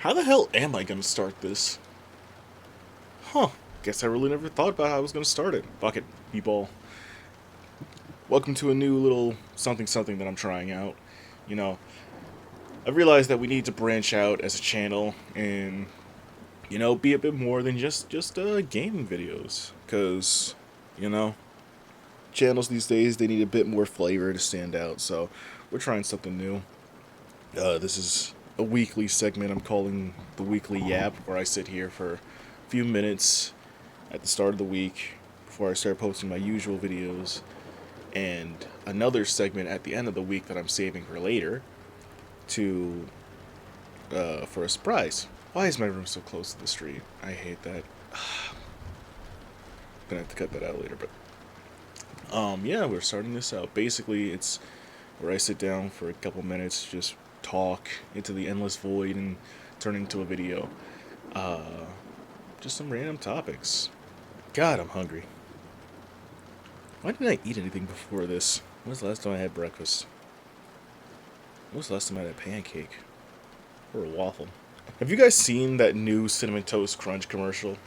How the hell am I gonna start this? Huh. Guess I really never thought about how I was gonna start it. Fuck it. People. Welcome to a new little something something that I'm trying out. You know, I realized that we need to branch out as a channel and, be a bit more than just gaming videos. Because, you know, channels these days, they need a bit more flavor to stand out. So, we're trying something new. This is a weekly segment I'm calling the Weekly Yap, where I sit here for a few minutes at the start of the week before I start posting my usual videos, and another segment at the end of the week that I'm saving for later to for a surprise. Why is my room so close to the street? I hate that. Gonna have to cut that out later, but yeah, we're starting this out. Basically, it's where I sit down for a couple minutes, just talk into the endless void and turn into a video. Just some random topics. God, I'm hungry. Why didn't I eat anything before this? When was the last time I had breakfast? When was the last time I had a pancake? Or a waffle? Have you guys seen that new Cinnamon Toast Crunch commercial?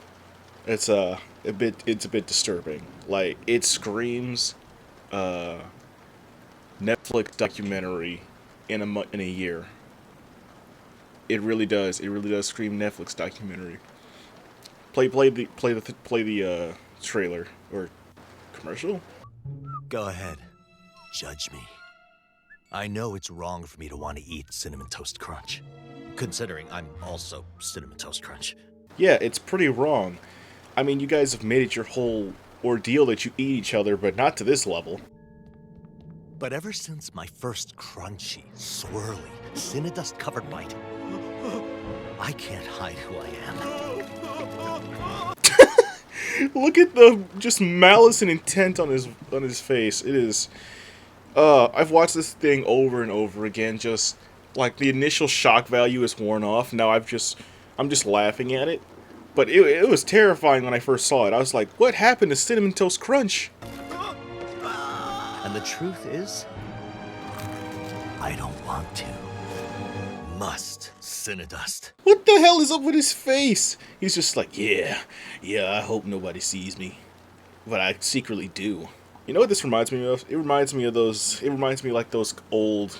It's a bit disturbing. Like, it screams Netflix documentary in a year. It really does. It really does scream Netflix documentary. Play the trailer or commercial. Go ahead. Judge me. I know it's wrong for me to want to eat Cinnamon Toast Crunch, considering I'm also Cinnamon Toast Crunch. Yeah, it's pretty wrong. I mean, you guys have made it your whole ordeal that you eat each other, but not to this level. But ever since my first crunchy, swirly, Cinnadust covered bite, I can't hide who I am. Look at the just malice and intent on his face. It is. I've watched this thing over and over again. Just like the initial shock value is worn off. Now I'm just laughing at it. But it was terrifying when I first saw it. I was like, what happened to Cinnamon Toast Crunch? And the truth is, I don't want to. Must Cinnadust. What the hell is up with his face? He's just like, yeah, I hope nobody sees me. But I secretly do. You know what this reminds me of? It reminds me like those old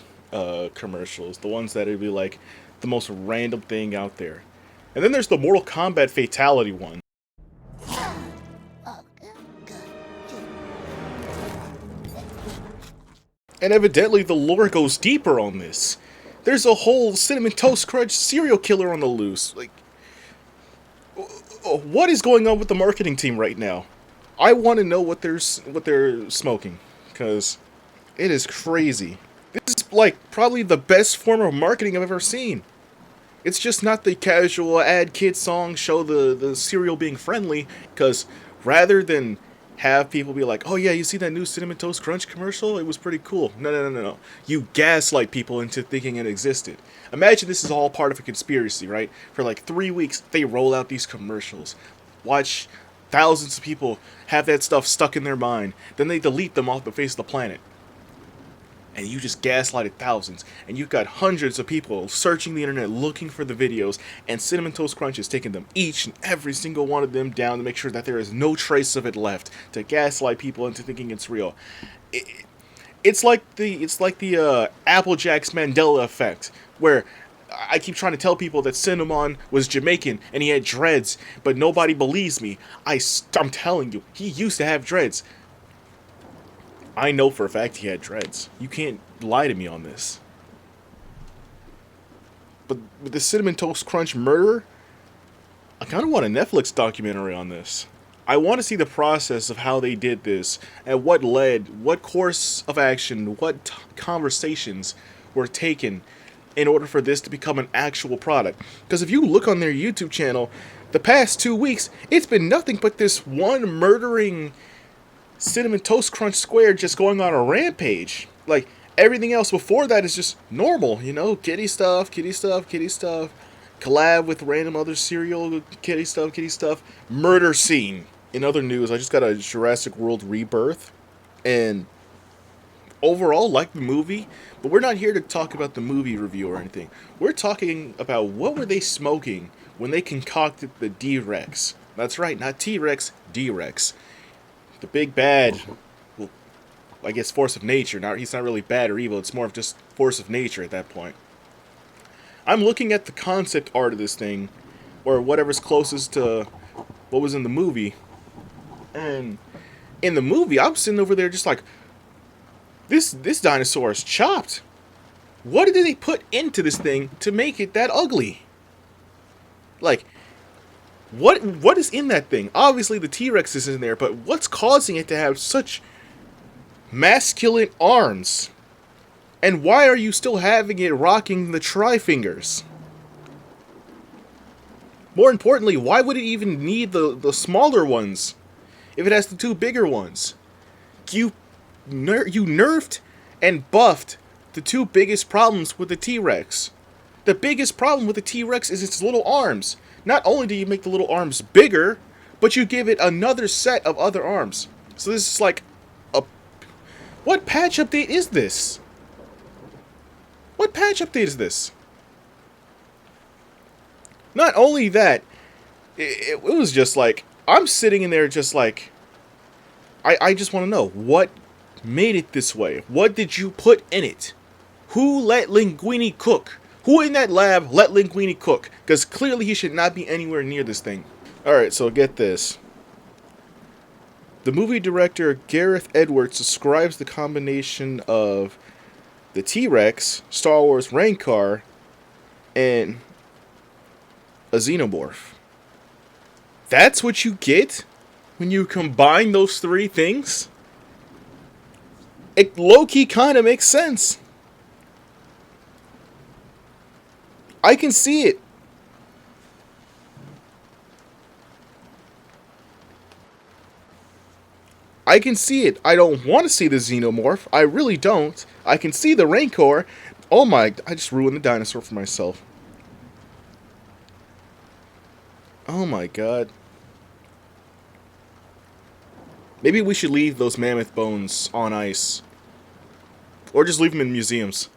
commercials. The ones that would be like the most random thing out there. And then there's the Mortal Kombat fatality one. And evidently the lore goes deeper on this. There's a whole Cinnamon Toast Crunch serial killer on the loose. Like, what is going on with the marketing team right now? I want to know what they're smoking, because it is crazy. This is like probably the best form of marketing I've ever seen. It's just not the casual add kids song, show the cereal being friendly, because rather than have people be like, oh yeah, you see that new Cinnamon Toast Crunch commercial? It was pretty cool. No. You gaslight people into thinking it existed. Imagine this is all part of a conspiracy, right? For like 3 weeks, they roll out these commercials. Watch thousands of people have that stuff stuck in their mind. Then they delete them off the face of the planet. And you just gaslighted thousands. And you've got hundreds of people searching the internet looking for the videos. And Cinnamon Toast Crunch is taking them each and every single one of them down to make sure that there is no trace of it left. To gaslight people into thinking it's real. It's like the Applejack's Mandela effect. Where I keep trying to tell people that Cinnamon was Jamaican and he had dreads. But nobody believes me. I'm telling you, he used to have dreads. I know for a fact he had dreads. You can't lie to me on this. But with the Cinnamon Toast Crunch murder, I kind of want a Netflix documentary on this. I want to see the process of how they did this, and what course of action, what conversations were taken in order for this to become an actual product. Because if you look on their YouTube channel, the past 2 weeks, it's been nothing but this one murdering Cinnamon Toast Crunch Square just going on a rampage. Like, everything else before that is just normal, kitty stuff, collab with random other cereal, kitty stuff, murder scene. In other news, I just got a Jurassic World Rebirth, and overall like the movie, but we're not here to talk about the movie review or anything. We're talking about what were they smoking when they concocted the D-Rex. That's right, not T-Rex, D-Rex. The big bad, well, I guess force of nature. Now, he's not really bad or evil, it's more of just force of nature at that point. I'm looking at the concept art of this thing, or whatever's closest to what was in the movie, and in the movie, I'm sitting over there just like, this dinosaur is chopped. What did they put into this thing to make it that ugly? Like, what is in that thing? Obviously, the T-Rex is in there, but what's causing it to have such masculine arms? And why are you still having it rocking the tri-fingers? More importantly, why would it even need the smaller ones if it has the two bigger ones? You nerfed and buffed the two biggest problems with the T-Rex. The biggest problem with the T-Rex is its little arms. Not only do you make the little arms bigger, but you give it another set of other arms. So this is like a... What patch update is this? What patch update is this? Not only that, it was just like, I'm sitting in there just like, I just want to know, what made it this way? What did you put in it? Who let Linguini cook? Who in that lab let Linguini cook? Because clearly he should not be anywhere near this thing. Alright, so get this. The movie director Gareth Edwards describes the combination of the T-Rex, Star Wars Rancor, and a xenomorph. That's what you get when you combine those three things? It low-key kind of makes sense. I can see it. I can see it. I don't want to see the xenomorph. I really don't. I can see the Rancor. Oh my, I just ruined the dinosaur for myself. Oh my god. Maybe we should leave those mammoth bones on ice. Or just leave them in museums.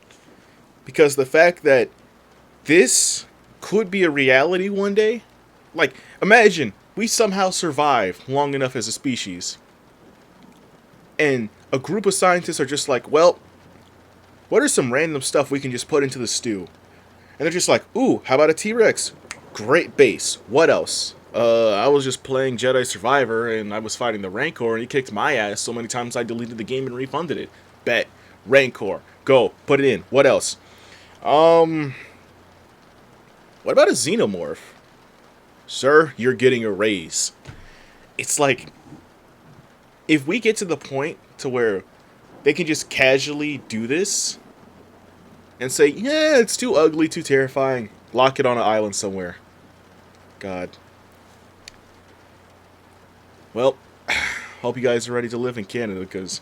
Because the fact that this could be a reality one day. Like, imagine we somehow survive long enough as a species. And a group of scientists are just like, well, what are some random stuff we can just put into the stew? And they're just like, ooh, how about a T-Rex? Great base. What else? I was just playing Jedi Survivor and I was fighting the Rancor and he kicked my ass so many times I deleted the game and refunded it. Bet. Rancor. Go. Put it in. What else? What about a xenomorph? Sir, you're getting a raise. It's like, if we get to the point to where they can just casually do this and say, yeah, it's too ugly, too terrifying, lock it on an island somewhere. God. Well, hope you guys are ready to live in Canada because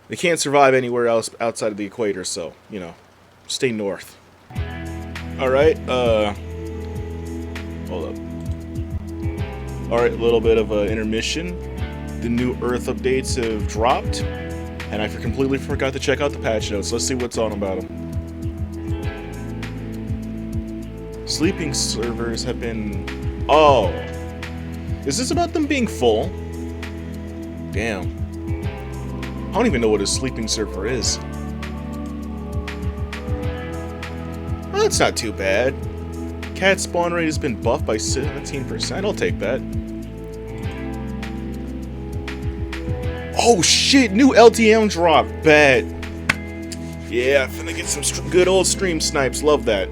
they can't survive anywhere else outside of the equator, so, you know, stay north. Alright, hold up. Alright, a little bit of an intermission. The new Earth updates have dropped, and I completely forgot to check out the patch notes. Let's see what's on about them. Sleeping servers have been... Oh. Is this about them being full? Damn. I don't even know what a sleeping server is. Well, that's not too bad. Cat spawn rate has been buffed by 17%. I'll take that. Oh shit, new LTM drop. Bet. Yeah, finna get some good old stream snipes. Love that.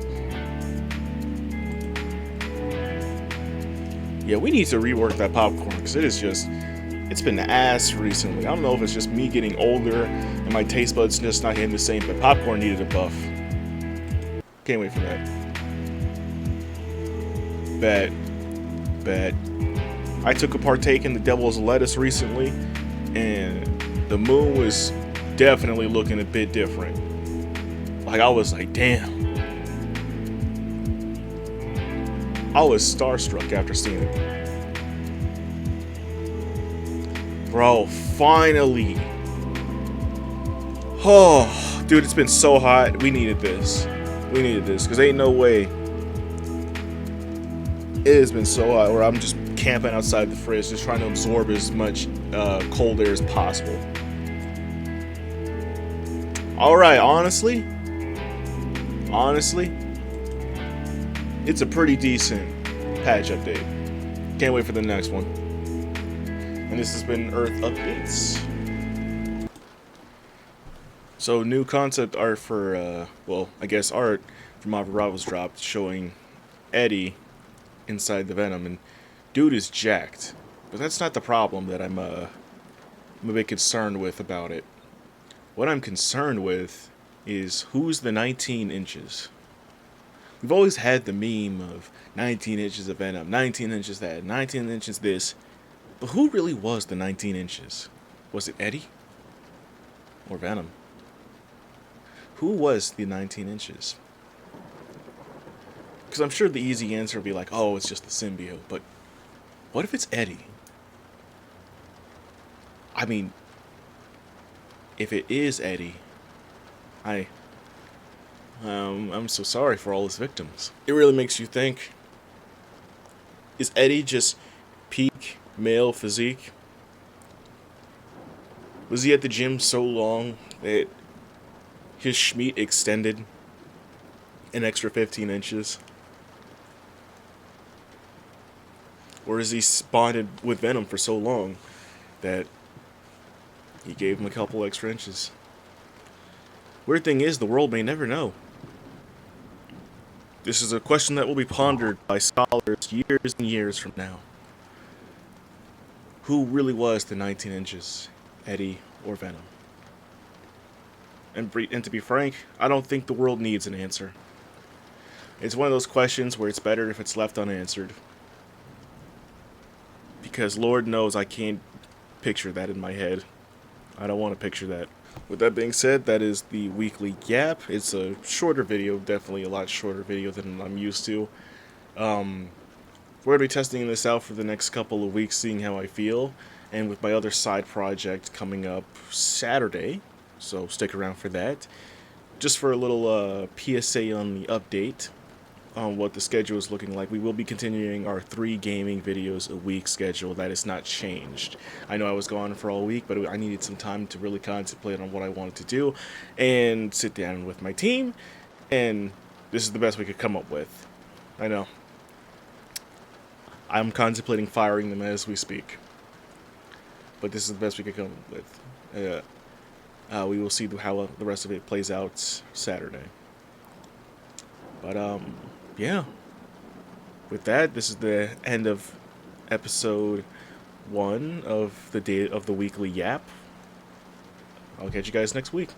Yeah, we need to rework that popcorn because it is just, it's been ass recently. I don't know if it's just me getting older and my taste buds just not hitting the same, but popcorn needed a buff. Can't wait for that. Bet. I took a partake in the devil's lettuce recently, and the moon was definitely looking a bit different. Like, I was like, damn. I was starstruck after seeing it. Bro, finally. Oh, dude, it's been so hot. We needed this. We needed this, because ain't no way. It has been so hot where I'm just camping outside the fridge, just trying to absorb as much cold air as possible. Alright, honestly, it's a pretty decent patch update. Can't wait for the next one. And this has been Earth Updates. So, new concept art for, well, I guess art from Marvel was dropped showing Eddie inside the Venom, and dude is jacked. But that's not the problem that I'm a bit concerned with about it. What I'm concerned with is who's the 19 inches. We've always had the meme of 19 inches of Venom, 19 inches that, 19 inches this. But who really was the 19 inches? Was it Eddie? Or Venom? Who was the 19 inches? Because I'm sure the easy answer would be like, oh, it's just the symbiote. But what if it's Eddie? I mean, if it is Eddie, I'm so sorry for all his victims. It really makes you think, is Eddie just peak male physique? Was he at the gym so long that his schmeat extended an extra 15 inches? Or is he bonded with Venom for so long that he gave him a couple extra inches? Weird thing is, the world may never know. This is a question that will be pondered by scholars years and years from now. Who really was the 19 inches, Eddie or Venom? And to be frank, I don't think the world needs an answer. It's one of those questions where it's better if it's left unanswered. Because Lord knows I can't picture that in my head. I don't want to picture that. With that being said, that is the weekly Gap. It's a shorter video, definitely a lot shorter video than I'm used to. We're going to be testing this out for the next couple of weeks, seeing how I feel. And with my other side project coming up Saturday, so stick around for that. Just for a little PSA on the update on what the schedule is looking like. We will be continuing our 3 gaming videos a week schedule. That has not changed. I know I was gone for all week, but I needed some time to really contemplate on what I wanted to do and sit down with my team, and this is the best we could come up with. I know. I'm contemplating firing them as we speak, but this is the best we could come up with. We will see how the rest of it plays out Saturday. But yeah, with that, this is the end of episode 1 of the weekly Yap. I'll catch you guys next week.